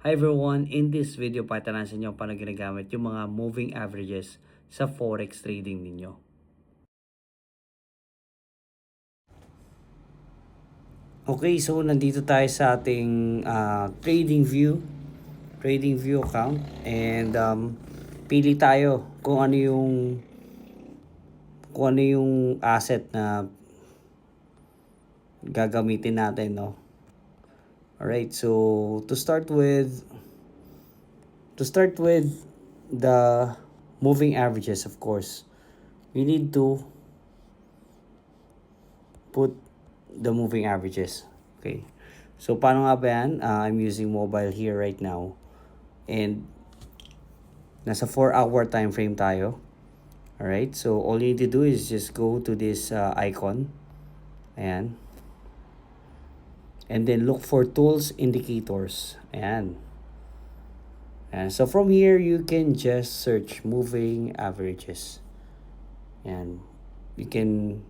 Hi everyone, in this video patanan sa inyo paano ginagamit yung mga moving averages sa forex trading ninyo. Okay, so nandito tayo sa ating trading view account and pili tayo kung ano yung asset na gagamitin natin, no? Alright, so to start with the moving averages, of course, we need to put the moving averages. Okay, so paano nga ba yan? I'm using mobile here right now and nasa 4-hour time frame tayo. Alright, so all you need to do is just go to this icon. Ayan. And then look for tools indicators. Ayan. And so from here, you can just search moving averages. And you can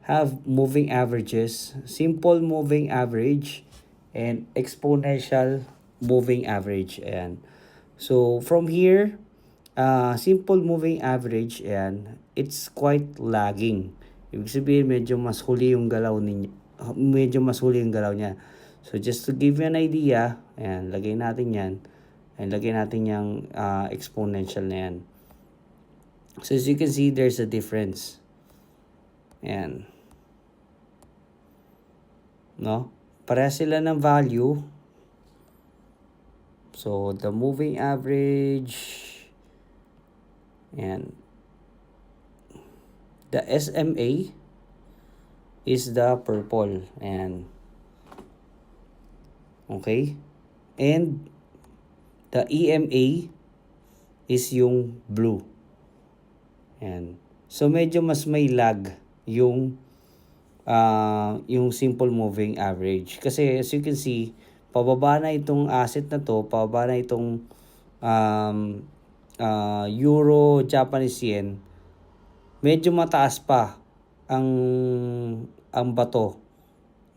have moving averages, simple moving average, and exponential moving average. Ayan. So from here, simple moving average, ayan, it's quite lagging. Ibig sabihin, medyo mas huli yung galaw niya. So just to give you an idea, ayan, lagay natin yan. And lagay natin yung exponential na yan. So as you can see, there's a difference. Ayan. No? Pareha sila ng value. So the moving average, and the SMA is the purple. And okay? And the EMA is yung blue. Ayan. So medyo mas may lag yung simple moving average. Kasi as you can see, pababa na itong asset na to, pababa na itong Euro, Japanese Yen. Medyo mataas pa ang bato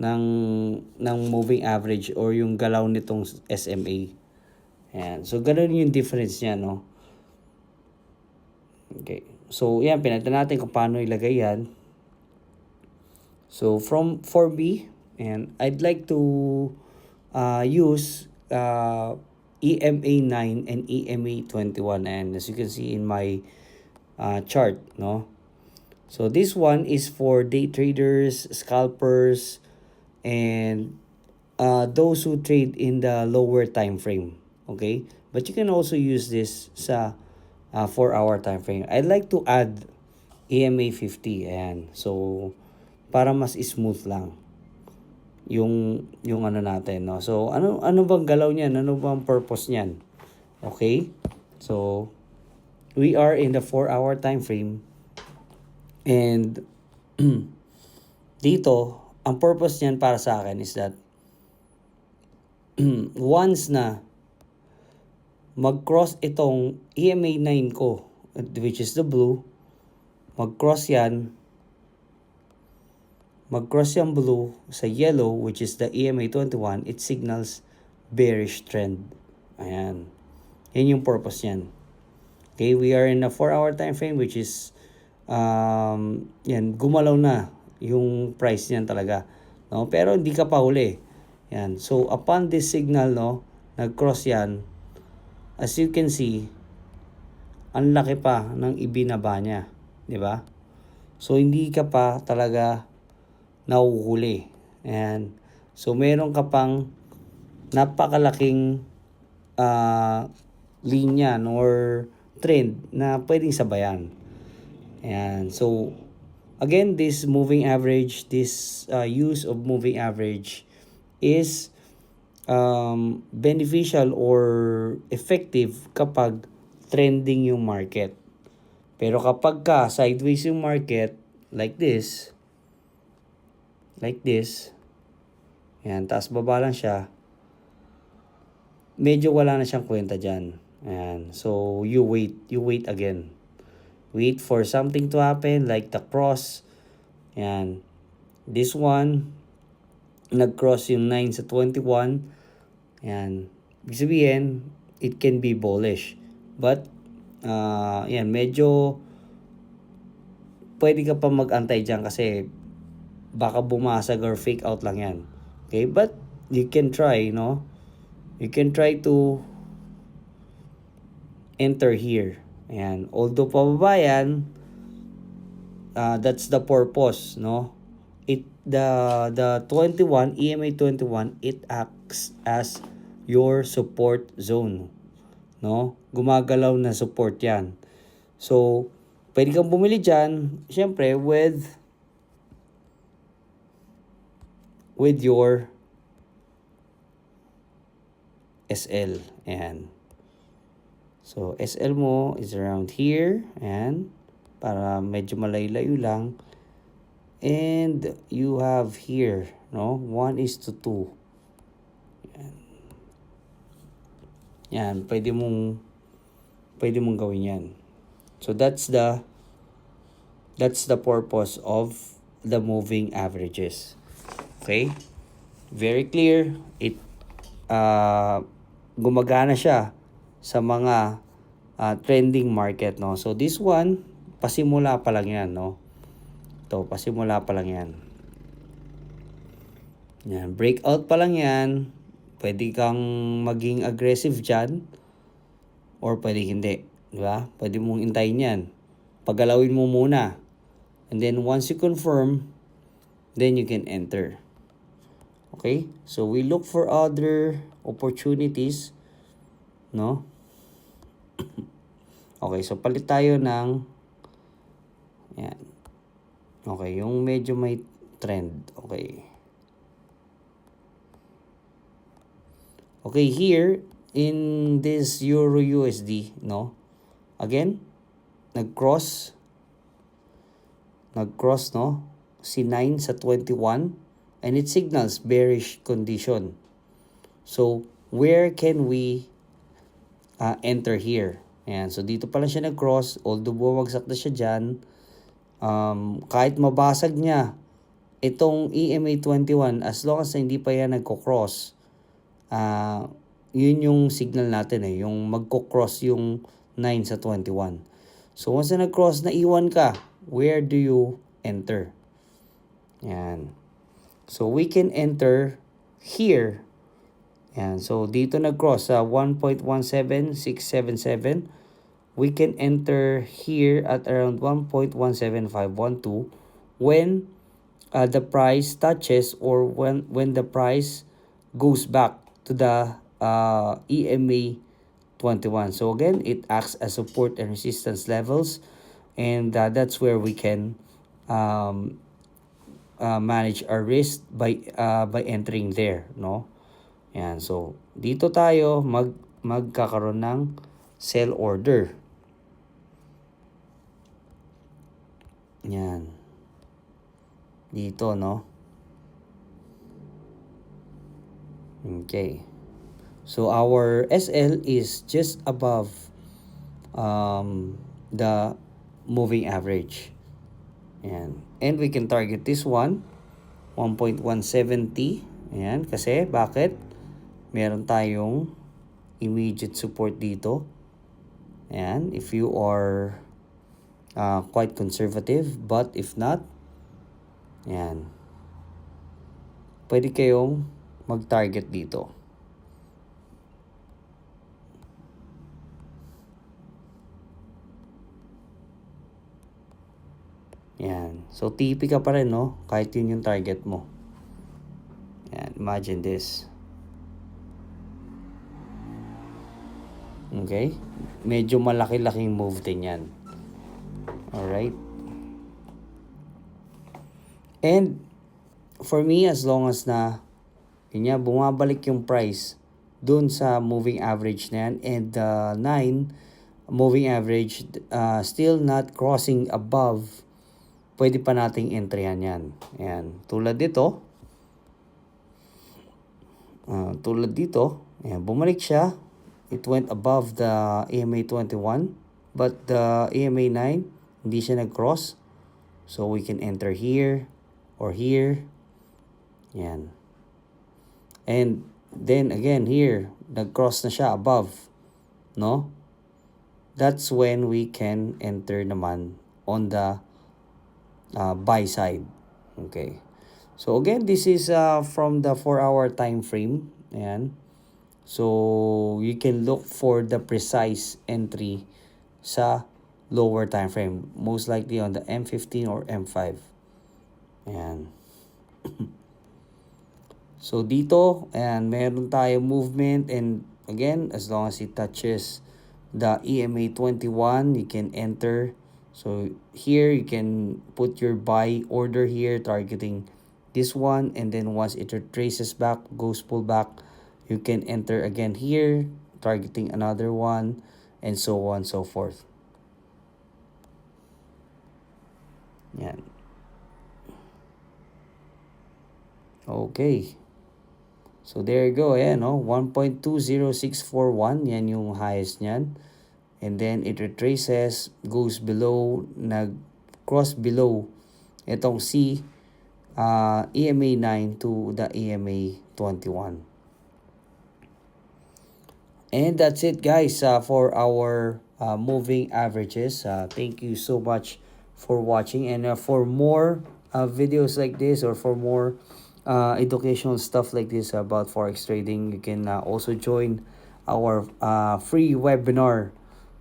ng moving average or yung galaw nitong SMA. Ayan. So, ganun yung difference niya, no? Okay. So, yan. Pinagtan natin kung paano ilagay yan. So, from 4B, and I'd like to use EMA 9 and EMA 21. And as you can see in my chart, no? So, this one is for day traders, scalpers, and those who trade in the lower time frame. Okay, but you can also use this sa 4-hour time frame. I'd like to add EMA 50. Ayan. So para mas smooth lang yung ano natin, no? So ano bang galaw niyan? Ano bang purpose niyan? Okay, so we are in the 4-hour time frame, and dito ang purpose niyan para sa akin is that once na mag-cross itong EMA 9 ko, which is the blue, mag-cross yung blue sa yellow, which is the EMA 21, it signals bearish trend. Ayan. Yan yung purpose yan. Okay, we are in a 4-hour time frame, which is yan, gumalaw na yung price niyan talaga, no? Pero hindi ka pa huli. Yan. So upon this signal, no, nag-cross yan, as you can see, ang laki pa ng ibinaba niya, di ba? So hindi ka pa talaga nahuhuli. Ayan. So meron ka pang napakalaking linya or trend na pwedeng sabayan. Ayan. So again, this moving average, this use of moving average is beneficial or effective kapag trending yung market. Pero kapag ka sideways yung market, like this, ayan, taas baba lang siya, medyo wala na siyang kwenta dyan. Ayan, so you wait again. Wait for something to happen like the cross. Ayan, this one, nag-cross yung 9 sa 21. Ayan. ibig sabihin, it can be bullish. But, yan, medyo pwede ka pa mag-antay dyan kasi baka bumasag or fake out lang yan. Okay, but you can try, no? You can try to enter here. Ayan, although pababa yan, that's the purpose, no? The 21 EMA 21, it acts as your support zone, no? Gumagalaw na support yan. So pwede kang bumili dyan, syempre with your SL. Ayan, so SL mo is around here. Ayan, para medyo malayo-layo lang. And you have here, no, 1:2. Yan, pwede mong gawin yan. So that's the purpose of the moving averages. Okay? Very clear. It gumagana siya sa mga trending market, no. So this one, pasimula pa lang yan, no. Ito, pasimula pa lang yan. Yan, breakout pa lang yan. Pwede kang maging aggressive dyan or pwede hindi, di ba? Pwede mong intayin yan. Pagalawin mo muna. And then once you confirm, then you can enter. Okay? So we look for other opportunities, no? Okay, so palit tayo ng yan. Okay, yung medyo may trend. Okay. Okay, here in this Euro USD, no? Again, nag-cross, no? C9 sa 21 and it signals bearish condition. So, where can we enter here? Ayan, so dito pa lang siya nag-cross, although bumagsak na siya dyan. Kahit mabasag niya itong EMA 21, as long as hindi pa yan nagko-cross, yun yung signal natin yung magko-cross yung 9 sa 21. So once na nag-cross na iwan ka, where do you enter? Yan. So we can enter here. Yan. So dito nag-cross sa 1.17677. We can enter here at around 1.17512 when the price touches or when the price goes back to the EMA 21. So again, it acts as support and resistance levels, and that's where we can manage our risk by entering there, no? Yan. So dito tayo magkakaroon ng sell order. Yan. Dito, no? Okay. So our SL is just above the moving average. Ayan. And we can target this one, 1.170. Ayan. Kasi, bakit? Meron tayong immediate support dito. Ayan. If you are quite conservative, but if not, ayan, pwede kayong mag-target dito. Yan. So, TP ka pa rin, no? Kahit yun yung target mo. Yan. Imagine this. Okay? Medyo malaki-laking move din yan. Alright? And, for me, as long as na, yun nga, bumabalik yung price dun sa moving average na yan, and 9 moving average still not crossing above, pwede pa nating entryhan yan. Ayan. Tulad dito. Ayan, bumalik siya. It went above the EMA 21. But the EMA 9, hindi siya nag-cross. So, we can enter here or here. Ayan. And then, again, here, nag-cross na siya above, no? That's when we can enter naman on the buy side. Okay. So again, this is from the 4-hour time frame. Ayan. So you can look for the precise entry sa lower time frame, most likely on the M15 or M5. Ayan. So dito, and meron tayo movement, and again, as long as it touches the EMA 21, you can enter. So here you can put your buy order here, targeting this one, and then once it retraces back, goes pull back, you can enter again here, targeting another one, and so on so forth. Yan. Okay. So there you go, ayan, no? 1.20641, yan yung highest niyan. And then it retraces, goes below, nag-cross below itong EMA 9 to the EMA 21. And that's it, guys, for our moving averages. Thank you so much for watching. And for more videos like this, or for more educational stuff like this about forex trading, you can also join our free webinar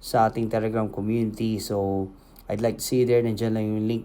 sa ating Telegram community. So I'd like to see you there. Nandiyan lang yung link